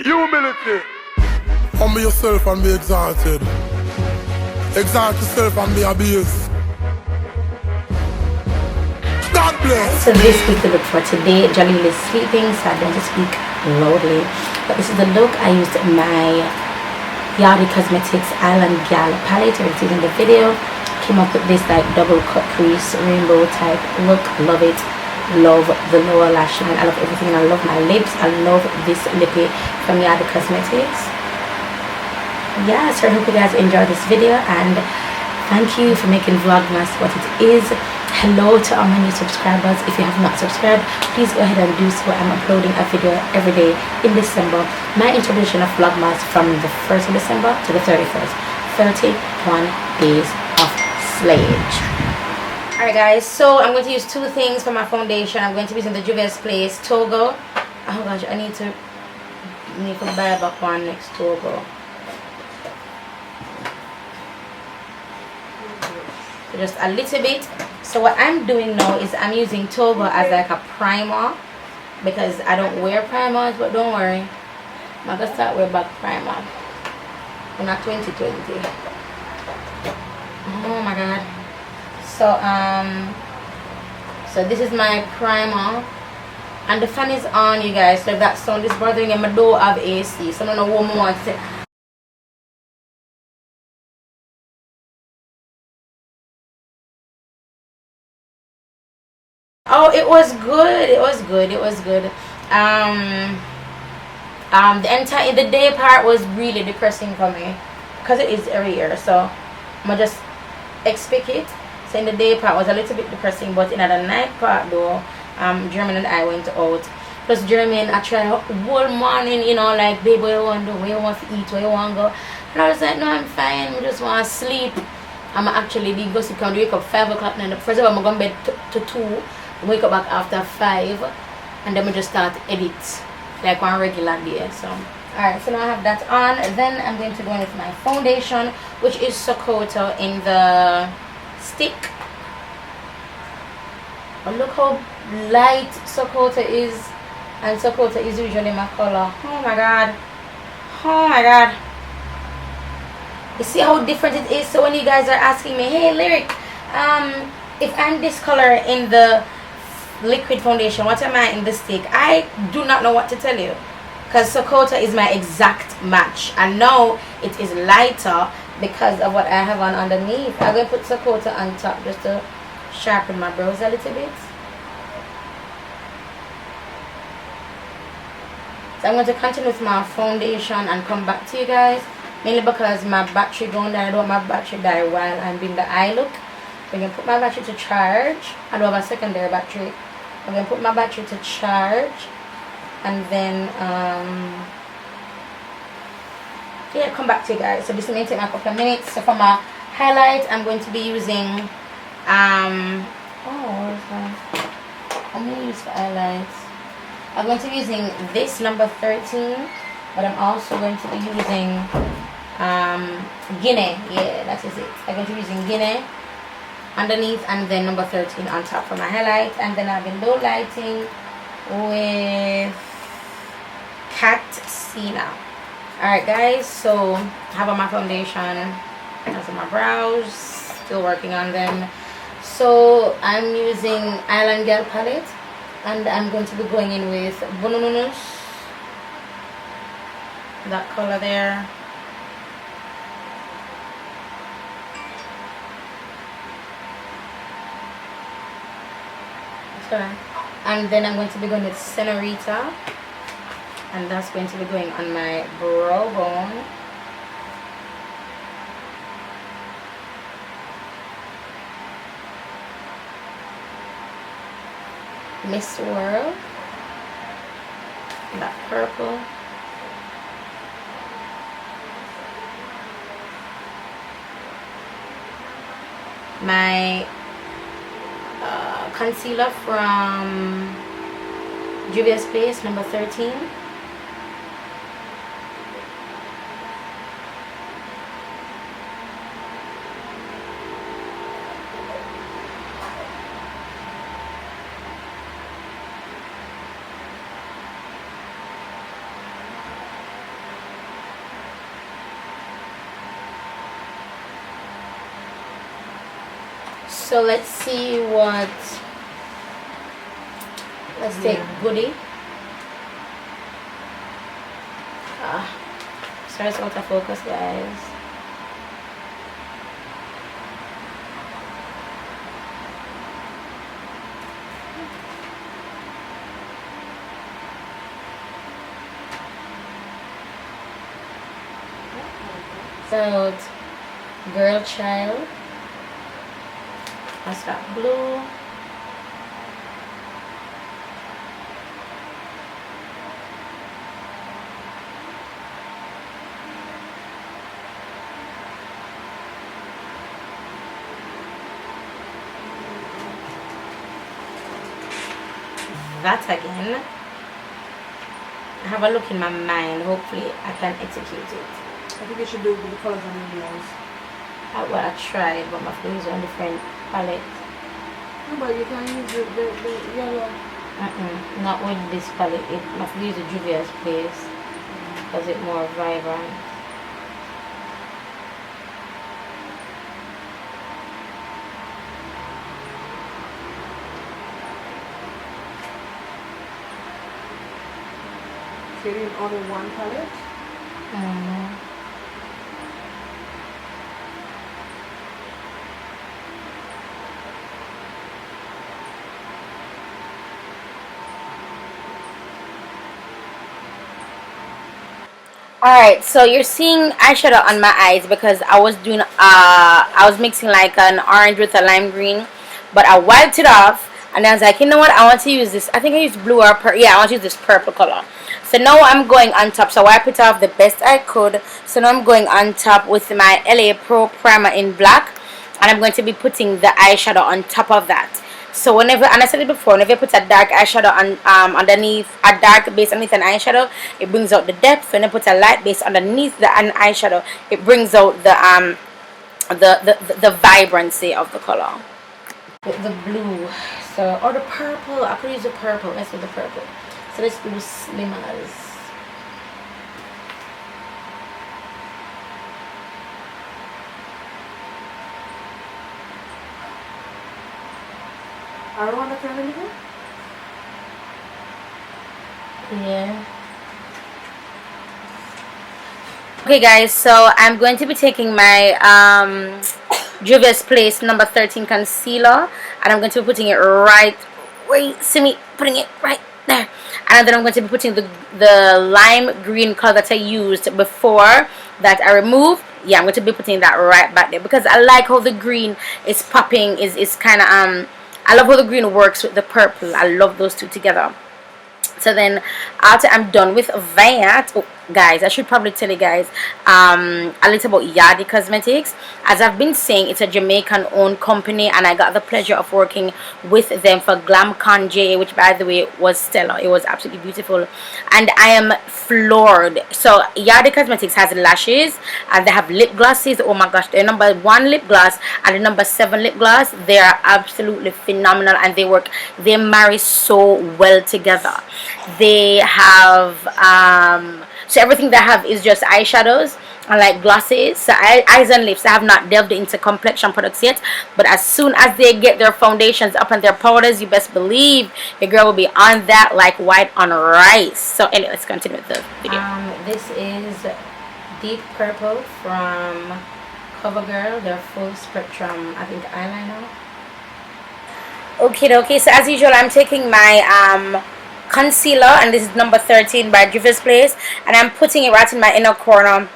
Humility. Humble yourself and be exalted. Exalt yourself and be abused. God bless. So this is the look for today. Jalil is sleeping, so I don't speak loudly. But this is the look. I used my Yardie Cosmetics Island Gal palette. If you've seen in the video, came up with this like double cut crease rainbow type look. Love it. Love the lower lash line. I love everything. I love my lips. I love this lippy from Yardie Cosmetics. Yeah, so I hope you guys enjoyed this video, and thank you for making Vlogmas what it is. Hello to all my new subscribers. If you have not subscribed, please go ahead and do so. I'm uploading a video every day in December. My introduction of Vlogmas from the 1st of December to the 31st. 31 days of slayage. Alright guys, so I'm going to use two things for my foundation. I'm going to be using the Juvia's Place Togo. Oh gosh, I need to buy back one next Togo. So just a little bit. So what I'm doing now is I'm using Togo as like a primer, because I don't wear primers, but don't worry, I'm gonna start wearing back primer. I'm not 2020. Oh my god. So this is my primer, and the fan is on, you guys. So if that sound is bothering you, I don't have AC, so I don't know what more to say. Oh, it was good. It was good. It was good. The day part was really depressing for me, because it is every year. So I'm gonna just expect it. So in the day part was a little bit depressing, but in the night part though, Jermaine and I went out. Plus Jermaine, I tried whole morning, you know, like, babe, what you want to do? Where you want to eat? Where you want to go? And I was like, no, I'm fine. I just want to sleep. I'm actually the gossip can wake up 5 o'clock. And first of all, I'm going to bed to 2. Wake up back after 5, and then we just start edit like one regular day. So alright, so now I have that on. Then I'm going to go in with my foundation, which is Sokoto in the stick. But look how light Sokoto is, and Sokoto is usually my color. Oh my god, oh my god, you see how different it is. So when you guys are asking me, hey Lyric, if I'm this color in the liquid foundation, what am I in the stick? I do not know what to tell you, because Sokoto is my exact match, and now it is lighter because of what I have on underneath. I'm going to put Sokoto on top just to sharpen my brows a little bit. So I'm going to continue with my foundation and come back to you guys, mainly because my battery going down. I don't want my battery die while I'm doing the eye look. I'm going to put my battery to charge. I don't have a secondary battery. I'm going to put my battery to charge, and then yeah, come back to you guys. So this may take a couple of minutes. So for my highlight, I'm going to be using what is that? I'm going to use for highlights. I'm going to be using this number 13, but I'm also going to be using Guinea. Yeah, that is it. I'm going to be using Guinea underneath, and then number 13 on top for my highlight. And then I've been low lighting with Cat Cena. Alright guys, so I have on my foundation, that's on my brows, still working on them. So I'm using Island Girl palette, and I'm going to be going in with Bononunus, that color there. And then I'm going to be going with Senorita, and that's going to be going on my brow bone. Miss World, that purple. My concealer from Juvia's Place, number 13. So let's see what. Let's take Goodie. Sorry, it's out of focus, guys. So, Girl Child. That's that blue. That again. I have a look in my mind. Hopefully, I can execute it. I think you should do the colors on your nails. Well, I tried, but my fingers are on different palette. No, but you can use the yellow. Not with this palette. My fingers use the Juvia's Place because it's more vibrant. So you're doing only one palette? Alright, so you're seeing eyeshadow on my eyes because I was doing I was mixing like an orange with a lime green, but I wiped it off and I was like, you know what, I want to use this. I think I used blue or purple. Yeah, I want to use this purple color. So now I'm going on top. So I wipe it off the best I could. So now I'm going on top with my LA Pro primer in black, and I'm going to be putting the eyeshadow on top of that. So whenever, and I said it before, whenever you put a dark eyeshadow on underneath, a dark base underneath an eyeshadow, it brings out the depth. When you put a light base underneath an eyeshadow, it brings out the vibrancy of the color. With the blue, so, or the purple, I could use the purple. Let's do the purple. So let's do Slimmers. Around the family? Yeah. Okay guys, so I'm going to be taking my Juvia's Place number 13 concealer, and I'm going to be putting it right, wait, see me putting it right there, and then I'm going to be putting the lime green color that I used before that I removed. Yeah, I'm going to be putting that right back there because I like how the green is popping, is kind of I love how the green works with the purple. I love those two together. So then after I'm done with that, oh, guys, I should probably tell you guys a little about Yardie Cosmetics. As I've been saying, it's a Jamaican owned company, and I got the pleasure of working with them for GlamCon JA, which by the way was stellar. It was absolutely beautiful, and I am floored. So Yardie Cosmetics has lashes, and they have lip glosses. Oh my gosh, their number 1 lip gloss and the number 7 lip gloss, they are absolutely phenomenal, and they marry so well together. They have so everything they have is just eyeshadows and like glosses, so eyes and lips. I have not delved into complexion products yet, but as soon as they get their foundations up and their powders, you best believe your girl will be on that like white on rice. So anyway, let's continue with the video. This is Deep Purple from CoverGirl, their full spectrum, I think, eyeliner. Okay, so as usual, I'm taking my concealer, and this is number 13 by Juvia's Place, and I'm putting it right in my inner corner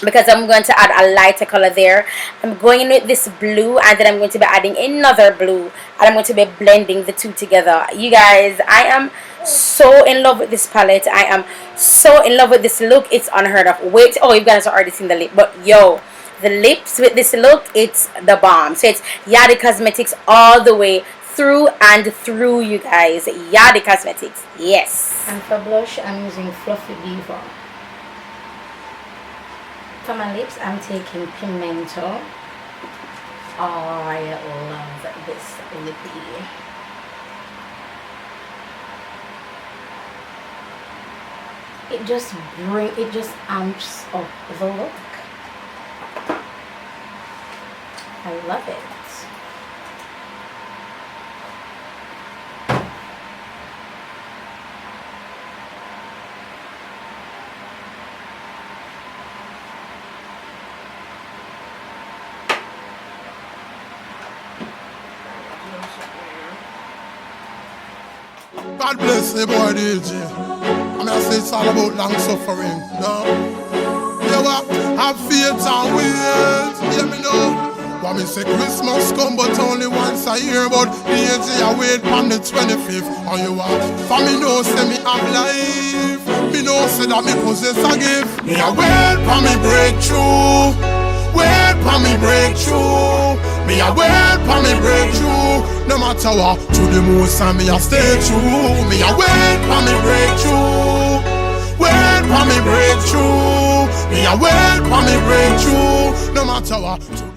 because I'm going to add a lighter color there. I'm going in with this blue, and then I'm going to be adding another blue, and I'm going to be blending the two together. You guys, I am so in love with this palette. I am so in love with this look. It's unheard of. Wait, oh, you guys have already seen the lip, but yo, the lips with this look, it's the bomb. So it's Yardie Cosmetics all the way through and through, you guys. Yardie Cosmetics, yes. And for blush, I'm using Fluffy Diva. For my lips, I'm taking Pimento. Oh, I love this lippy. It just amps up the look. I love it. God bless the boy DJ. I mean, I say it's all about long suffering. No? You what? Have faith and wait. Hear me now. What me say Christmas come but only once a year. But DJ I wait on the 25th. And you what? For me know say me have life. Me know say that me possess a gift. Me a wait for me breakthrough. Wait for me breakthrough. Me a wait for me breakthrough. No matter what, to the most and me a stay true. Me a wait for me breakthrough. Wait for me breakthrough. Me a wait for me breakthrough. No matter what.